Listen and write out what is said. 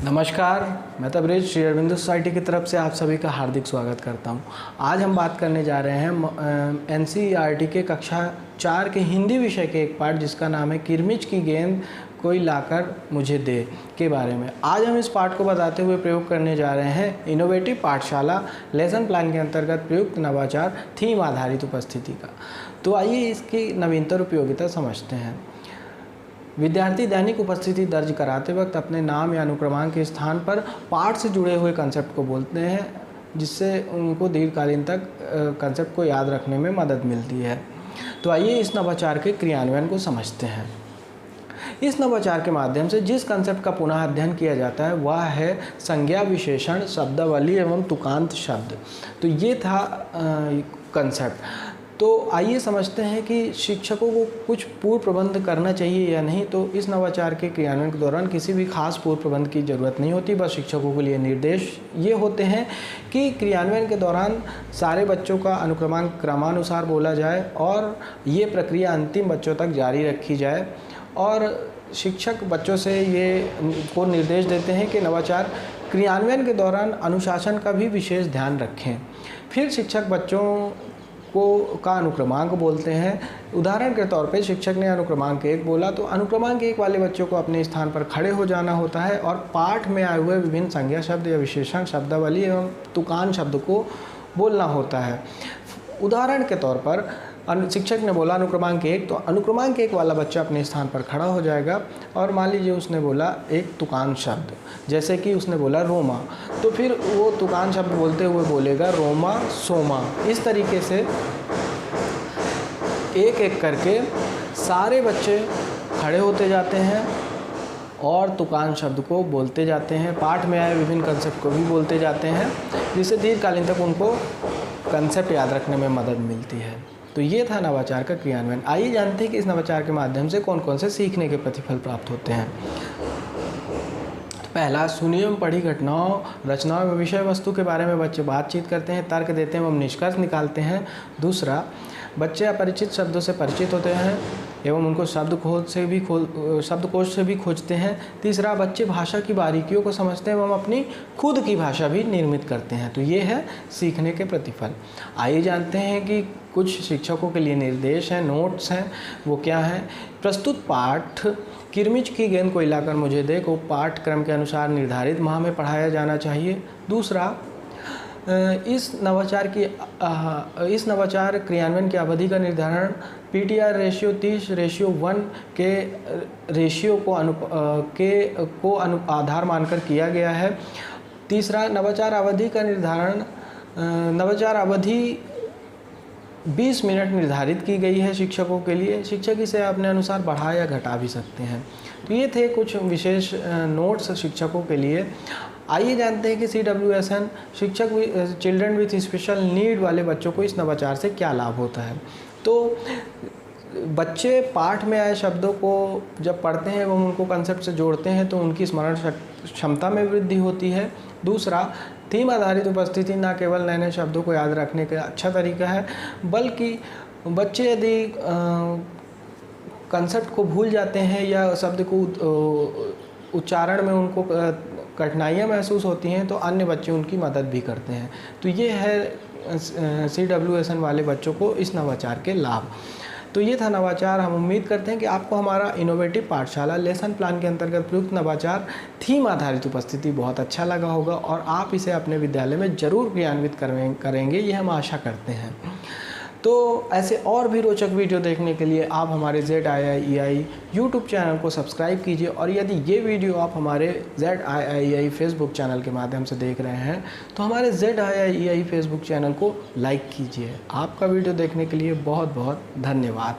नमस्कार, मैं तबरेज़ श्री अरविंदो सोसाइटी की तरफ से आप सभी का हार्दिक स्वागत करता हूं। आज हम बात करने जा रहे हैं एनसीईआरटी के कक्षा 4 के हिंदी विषय के एक पाठ जिसका नाम है किरमिच की गेंद कोई लाकर मुझे दे के बारे में। आज हम इस पाठ को बताते हुए प्रयोग करने जा रहे हैं इनोवेटिव पाठशाला लेसन प्लान के अंतर्गत प्रयुक्त नवाचार थीम आधारित उपस्थिति का। तो आइए इसकी नवीनतर उपयोगिता समझते हैं। विद्यार्थी दैनिक उपस्थिति दर्ज कराते वक्त अपने नाम या अनुक्रमांक के स्थान पर पाठ से जुड़े हुए कंसेप्ट को बोलते हैं, जिससे उनको दीर्घकालीन तक कंसेप्ट को याद रखने में मदद मिलती है। तो आइए इस नवाचार के क्रियान्वयन को समझते हैं। इस नवाचार के माध्यम से जिस कंसेप्ट का पुनः अध्ययन किया जाता है वह है संज्ञा, विशेषण, शब्दावली एवं तुकांत शब्द। तो ये था कंसेप्ट। तो आइए समझते हैं कि शिक्षकों को कुछ पूर्व प्रबंध करना चाहिए या नहीं। तो इस नवाचार के क्रियान्वयन के दौरान किसी भी खास पूर्व प्रबंध की ज़रूरत नहीं होती, बस शिक्षकों के लिए निर्देश ये होते हैं कि क्रियान्वयन के दौरान सारे बच्चों का अनुक्रमांक क्रमानुसार बोला जाए और ये प्रक्रिया अंतिम बच्चों तक जारी रखी जाए। और शिक्षक बच्चों से ये को निर्देश देते हैं कि नवाचार क्रियान्वयन के दौरान अनुशासन का भी विशेष ध्यान रखें। फिर शिक्षक बच्चों का अनुक्रमांक बोलते हैं। उदाहरण के तौर पे शिक्षक ने अनुक्रमांक 1 बोला तो अनुक्रमांक 1 वाले बच्चों को अपने स्थान पर खड़े हो जाना होता है और पाठ में आए हुए विभिन्न संज्ञा शब्द या विशेषण, शब्दावली एवं तुकान शब्द को बोलना होता है। उदाहरण के तौर पर शिक्षक ने बोला अनुक्रमांक 1, तो अनुक्रमांक 1 वाला बच्चा अपने स्थान पर खड़ा हो जाएगा और मान लीजिए उसने बोला एक तुकान शब्द, जैसे कि उसने बोला रोमा, तो फिर वो तुकान शब्द बोलते हुए बोलेगा रोमा सोमा। इस तरीके से एक एक करके सारे बच्चे खड़े होते जाते हैं और तुकान शब्द को बोलते जाते हैं, पाठ में आए विभिन्न कंसेप्ट को भी बोलते जाते हैं, जिससे दीर्घकालीन तक उनको कंसेप्ट याद रखने में मदद मिलती है। तो ये था नवाचार का क्रियान्वयन। आइए जानते हैं कि इस नवाचार के माध्यम से कौन कौन से सीखने के प्रतिफल प्राप्त होते हैं। पहला, सुनी एवं पढ़ी घटनाओं, रचनाओं में विषय वस्तु के बारे में बच्चे बातचीत करते हैं, तर्क देते हैं एवं निष्कर्ष निकालते हैं। दूसरा, बच्चे अपरिचित शब्दों से परिचित होते हैं एवं उनको शब्दकोश से भी खोजते हैं। तीसरा, बच्चे भाषा की बारीकियों को समझते हैं एवं अपनी खुद की भाषा भी निर्मित करते हैं। तो ये है सीखने के प्रतिफल। आइए जानते हैं कि कुछ शिक्षकों के लिए निर्देश हैं, नोट्स हैं, वो क्या हैं। प्रस्तुत पाठ किरमिच की गेंद को हिलाकर मुझे दे को पाठ्यक्रम के अनुसार निर्धारित माह में पढ़ाया जाना चाहिए। दूसरा, इस नवाचार क्रियान्वयन की अवधि का निर्धारण पीटीआर रेशियो 30:1 के रेशियो को आधार मानकर किया गया है। तीसरा, नवाचार अवधि का निर्धारण नवाचार अवधि 20 मिनट निर्धारित की गई है शिक्षकों के लिए। शिक्षक इसे अपने अनुसार बढ़ा या घटा भी सकते हैं। तो ये थे कुछ विशेष नोट्स शिक्षकों के लिए। आइए जानते हैं कि CWSN children with special need वाले बच्चों को इस नवाचार से क्या लाभ होता है। तो बच्चे पाठ में आए शब्दों को जब पढ़ते हैं एवं उनको कंसेप्ट से जोड़ते हैं तो उनकी स्मरण क्षमता में वृद्धि होती है। दूसरा, थीम आधारित उपस्थिति न केवल नए नए शब्दों को याद रखने का अच्छा तरीका है, बल्कि बच्चे यदि कंसेप्ट को भूल जाते हैं या शब्द को उच्चारण में उनको कठिनाइयाँ महसूस होती हैं तो अन्य बच्चे उनकी मदद भी करते हैं। तो ये है CWSN वाले बच्चों को इस नवाचार के लाभ। तो ये था नवाचार। हम उम्मीद करते हैं कि आपको हमारा इनोवेटिव पाठशाला लेसन प्लान के अंतर्गत प्रयुक्त नवाचार थीम आधारित उपस्थिति बहुत अच्छा लगा होगा और आप इसे अपने विद्यालय में ज़रूर क्रियान्वित करेंगे, ये हम आशा करते हैं। तो ऐसे और भी रोचक वीडियो देखने के लिए आप हमारे ZIIEI यूट्यूब चैनल को सब्सक्राइब कीजिए और यदि ये वीडियो आप हमारे ZIIEI फेसबुक चैनल के माध्यम से देख रहे हैं तो हमारे ZIIEI फेसबुक चैनल को लाइक कीजिए। आपका वीडियो देखने के लिए बहुत बहुत धन्यवाद।